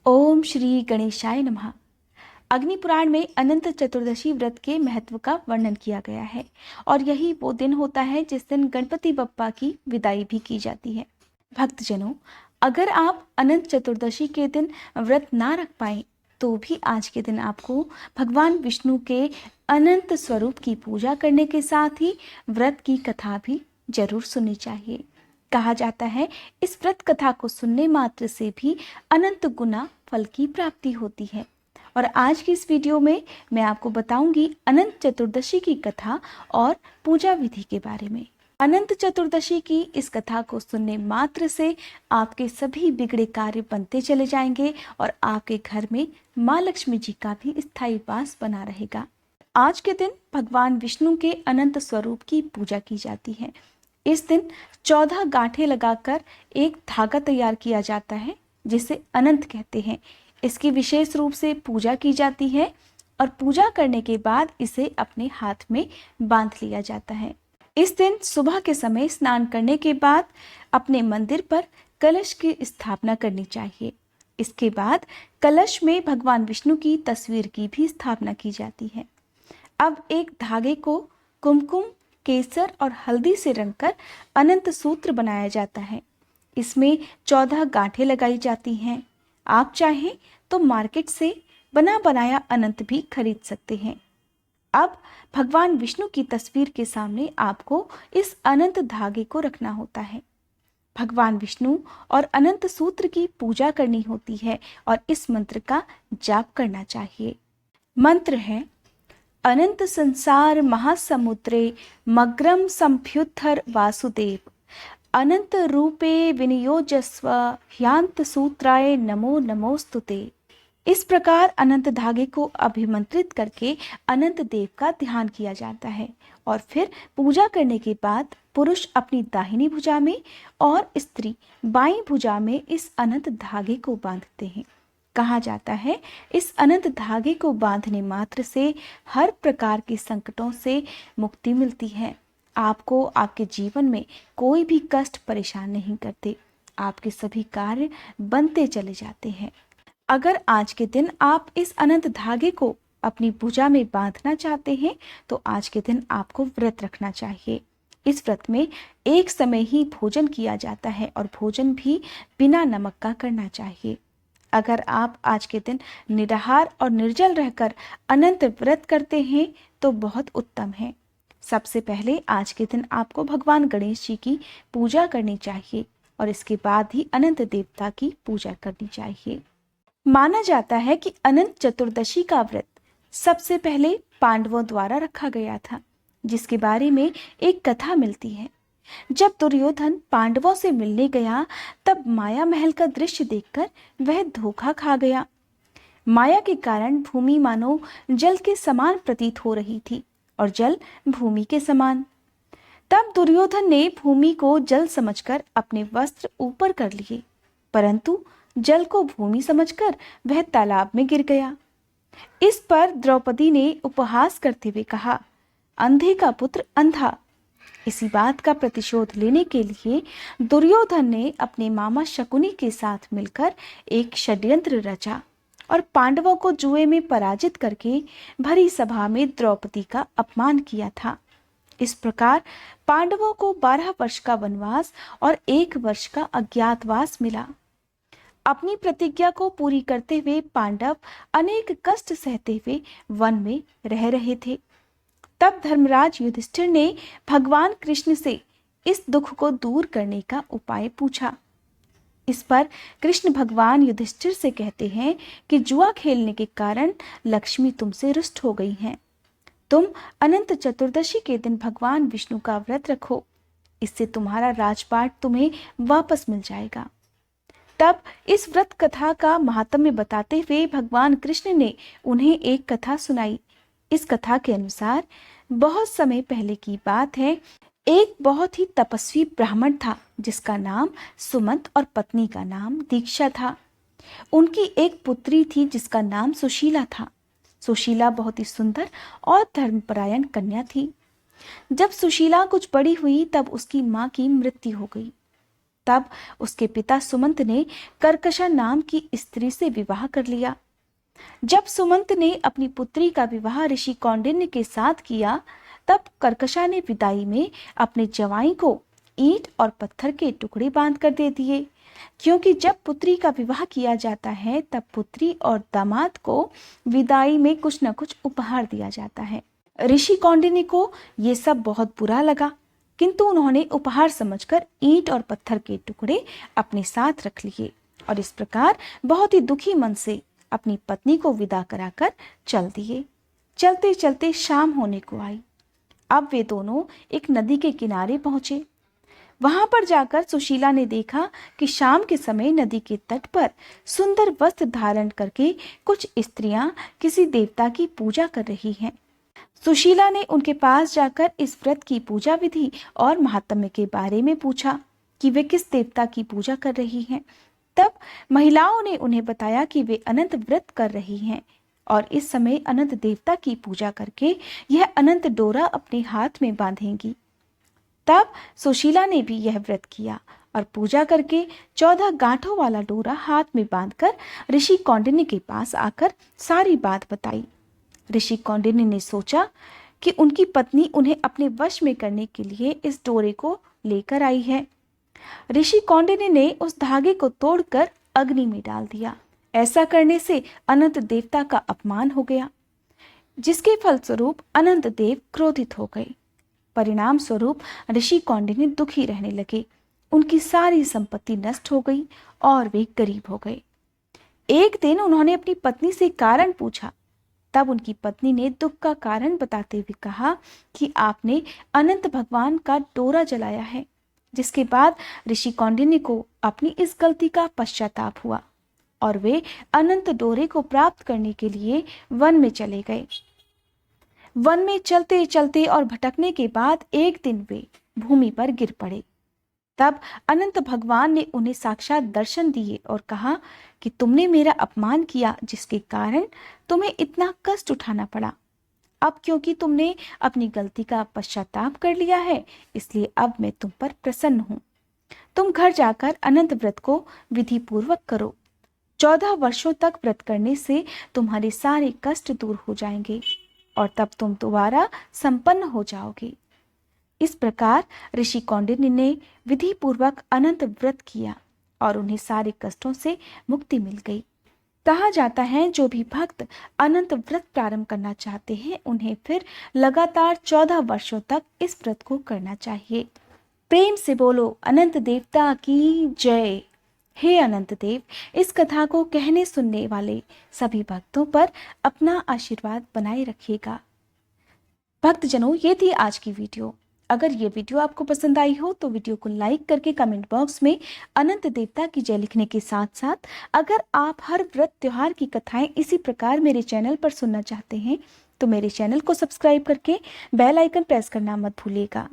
ओम श्री गणेशाय नमः। अग्नि पुराण में अनंत चतुर्दशी व्रत के महत्व का वर्णन किया गया है और यही वो दिन होता है जिस दिन गणपति बप्पा की विदाई भी की जाती है। भक्तजनों, अगर आप अनंत चतुर्दशी के दिन व्रत ना रख पाए तो भी आज के दिन आपको भगवान विष्णु के अनंत स्वरूप की पूजा करने के साथ ही व्रत की कथा भी जरूर सुननी चाहिए। कहा जाता है इस व्रत कथा को सुनने मात्र से भी अनंत गुना फल की प्राप्ति होती है। और आज की इस वीडियो में मैं आपको बताऊंगी अनंत चतुर्दशी की कथा और पूजा विधि के बारे में। अनंत चतुर्दशी की इस कथा को सुनने मात्र से आपके सभी बिगड़े कार्य बनते चले जाएंगे और आपके घर में माँ लक्ष्मी जी का भी स्थायी वास बना रहेगा। आज के दिन भगवान विष्णु के अनंत स्वरूप की पूजा की जाती है। इस दिन 14 गांठें लगाकर एक धागा तैयार किया जाता है जिसे अनंत कहते हैं। इसकी विशेष रूप से पूजा की जाती है और पूजा करने के बाद इसे अपने हाथ में बांध लिया जाता है। इस दिन सुबह के समय स्नान करने के बाद अपने मंदिर पर कलश की स्थापना करनी चाहिए। इसके बाद कलश में भगवान विष्णु की तस्वीर की भी स्थापना की जाती है। अब एक धागे को कुमकुम, केसर और हल्दी से रंगकर अनंत सूत्र बनाया जाता है। इसमें 14 गांठें लगाई जाती हैं। आप चाहें तो मार्केट से बना बनाया अनंत भी खरीद सकते हैं। अब भगवान विष्णु की तस्वीर के सामने आपको इस अनंत धागे को रखना होता है। भगवान विष्णु और अनंत सूत्र की पूजा करनी होती है और इस मंत्र का जाप करना चाहिए। मंत्र है: अनंत संसार महासमुद्रे मग्रम संभ्युत्थर वासुदेव, अनंत रूपे विनियोजस्व ह्यांत सूत्राय नमो नमोस्तुते। इस प्रकार अनंत धागे को अभिमंत्रित करके अनंत देव का ध्यान किया जाता है और फिर पूजा करने के बाद पुरुष अपनी दाहिनी भुजा में और स्त्री बाईं भुजा में इस अनंत धागे को बांधते हैं। कहा जाता है इस अनंत धागे को बांधने मात्र से हर प्रकार के संकटों से मुक्ति मिलती है। आपको आपके जीवन में कोई भी कष्ट परेशान नहीं करते। आपके सभी कार्य बनते चले जाते हैं। अगर आज के दिन आप इस अनंत धागे को अपनी भुजा में बांधना चाहते हैं तो आज के दिन आपको व्रत रखना चाहिए। इस व्रत में एक समय ही भोजन किया जाता है और भोजन भी बिना नमक का करना चाहिए। अगर आप आज के दिन निराहार और निर्जल रहकर अनंत व्रत करते हैं तो बहुत उत्तम है। सबसे पहले आज के दिन आपको भगवान गणेश जी की पूजा करनी चाहिए और इसके बाद ही अनंत देवता की पूजा करनी चाहिए। माना जाता है कि अनंत चतुर्दशी का व्रत सबसे पहले पांडवों द्वारा रखा गया था, जिसके बारे में एक कथा मिलती है। जब दुर्योधन पांडवों से मिलने गया तब माया महल का दृश्य देखकर वह धोखा खा गया। माया के कारण भूमि मानो जल के समान प्रतीत हो रही थी और जल भूमि के समान। तब दुर्योधन ने भूमि को जल समझकर अपने वस्त्र ऊपर कर लिए, परंतु जल को भूमि समझकर वह तालाब में गिर गया। इस पर द्रौपदी ने उपहास करते हुए कहा, अंधे का पुत्र अंधा। इसी बात का प्रतिशोध लेने के लिए दुर्योधन ने अपने मामा शकुनी के साथ मिलकर एक षड्यंत्र रचा और पांडवों को जुए में पराजित करके भरी सभा में द्रौपदी का अपमान किया था। इस प्रकार पांडवों को 12 वर्ष का वनवास और 1 वर्ष का अज्ञातवास मिला। अपनी प्रतिज्ञा को पूरी करते हुए पांडव अनेक कष्ट सहते हुए वन में रह रहे थे। तब धर्मराज युधिष्ठिर ने भगवान कृष्ण से इस दुख को दूर करने का उपाय पूछा। इस पर कृष्ण भगवान युधिष्ठिर से कहते हैं कि जुआ खेलने के कारण लक्ष्मी तुमसे रुष्ट हो गई हैं। तुम अनंत चतुर्दशी के दिन भगवान विष्णु का व्रत रखो, इससे तुम्हारा राजपाट तुम्हें वापस मिल जाएगा। तब इस व्रत कथा का महात्म्य बताते हुए भगवान कृष्ण ने उन्हें एक कथा सुनाई। इस कथा के अनुसार बहुत समय पहले की बात है, एक बहुत ही तपस्वी ब्राह्मण था जिसका नाम सुमंत और पत्नी का नाम दीक्षा था। उनकी एक पुत्री थी जिसका नाम सुशीला था। सुशीला बहुत ही सुंदर और धर्मपरायण कन्या थी। जब सुशीला कुछ बड़ी हुई तब उसकी माँ की मृत्यु हो गई। तब उसके पिता सुमंत ने कर्कशा नाम की स्त्री से विवाह कर लिया। जब सुमंत ने अपनी पुत्री का विवाह ऋषि कौंडिन्य के साथ किया, तब कर्कशा ने विदाई में अपने जवाई को ईंट और पत्थर के टुकड़े बांध कर दे दिए, क्योंकि जब पुत्री का विवाह किया जाता है तब पुत्री और दामाद को विदाई में कुछ न कुछ उपहार दिया जाता है। ऋषि कौंडिन्य को ये सब बहुत बुरा लगा, किंतु उन्होंने उपहार समझकर ईंट और पत्थर के टुकड़े अपने साथ रख लिए और इस प्रकार बहुत ही दुखी मन से अपनी पत्नी को विदा कराकर चल दिए। चलते चलते शाम होने को आई। अब वे दोनों एक नदी के किनारे पहुंचे। वहां पर जाकर सुशीला ने देखा कि शाम के समय नदी के तट पर सुंदर वस्त्र धारण करके कुछ स्त्रियां किसी देवता की पूजा कर रही हैं। सुशीला ने उनके पास जाकर इस व्रत की पूजा विधि और महात्म्य के बारे में पूछा कि वे किस देवता की पूजा कर रही हैं। तब महिलाओं ने उन्हें बताया कि वे अनंत व्रत कर रही हैं और इस समय अनंत देवता की पूजा करके यह अनंत डोरा अपने हाथ में बांधेंगी। तब सुशीला ने भी यह व्रत किया और पूजा करके 14 गांठों वाला डोरा हाथ में बांधकर ऋषि कौंडिन्य के पास आकर सारी बात बताई। ऋषि कौंडिन्य ने सोचा कि उनकी पत्नी उन्हें अपने वश में करने के लिए इस डोरे को लेकर आई है। ऋषि कौंडिन्य ने उस धागे को तोड़कर अग्नि में डाल दिया। ऐसा करने से अनंत देवता का अपमान हो गया, जिसके फलस्वरूप अनंत देव क्रोधित हो गए। परिणाम स्वरूप ऋषि कौंडिन्य दुखी रहने लगे। उनकी सारी संपत्ति नष्ट हो गई और वे गरीब हो गए। एक दिन उन्होंने अपनी पत्नी से कारण पूछा। तब उनकी पत्नी ने दुख का कारण बताते हुए कहा कि आपने अनंत भगवान का डोरा जलाया है, जिसके बाद ऋषि कौंडिन्य को अपनी इस गलती का पश्चाताप हुआ और वे अनंत डोरे को प्राप्त करने के लिए वन में चले गए। वन में चलते चलते और भटकने के बाद एक दिन वे भूमि पर गिर पड़े। तब अनंत भगवान ने उन्हें साक्षात दर्शन दिए और कहा कि तुमने मेरा अपमान किया, जिसके कारण तुम्हें इतना कष्ट उठाना पड़ा। अब क्योंकि तुमने अपनी गलती का पश्चाताप कर लिया है, इसलिए अब मैं तुम पर प्रसन्न हूं। तुम घर जाकर अनंत व्रत को विधि पूर्वक करो। 14 वर्षों तक व्रत करने से तुम्हारे सारे कष्ट दूर हो जाएंगे और तब तुम दोबारा संपन्न हो जाओगे। इस प्रकार ऋषि कौंडिन्य ने विधि पूर्वक अनंत व्रत किया और उन्हें सारे कष्टों से मुक्ति मिल गई। कहा जाता है जो भी भक्त अनंत व्रत प्रारंभ करना चाहते हैं उन्हें फिर लगातार 14 वर्षों तक इस व्रत को करना चाहिए। प्रेम से बोलो अनंत देवता की जय। हे अनंत देव, इस कथा को कहने सुनने वाले सभी भक्तों पर अपना आशीर्वाद बनाए रखिएगा। भक्तजनों, ये थी आज की वीडियो। अगर ये वीडियो आपको पसंद आई हो तो वीडियो को लाइक करके कमेंट बॉक्स में अनंत देवता की जय लिखने के साथ साथ अगर आप हर व्रत त्योहार की कथाएं इसी प्रकार मेरे चैनल पर सुनना चाहते हैं तो मेरे चैनल को सब्सक्राइब करके बेल आइकन प्रेस करना मत भूलिएगा।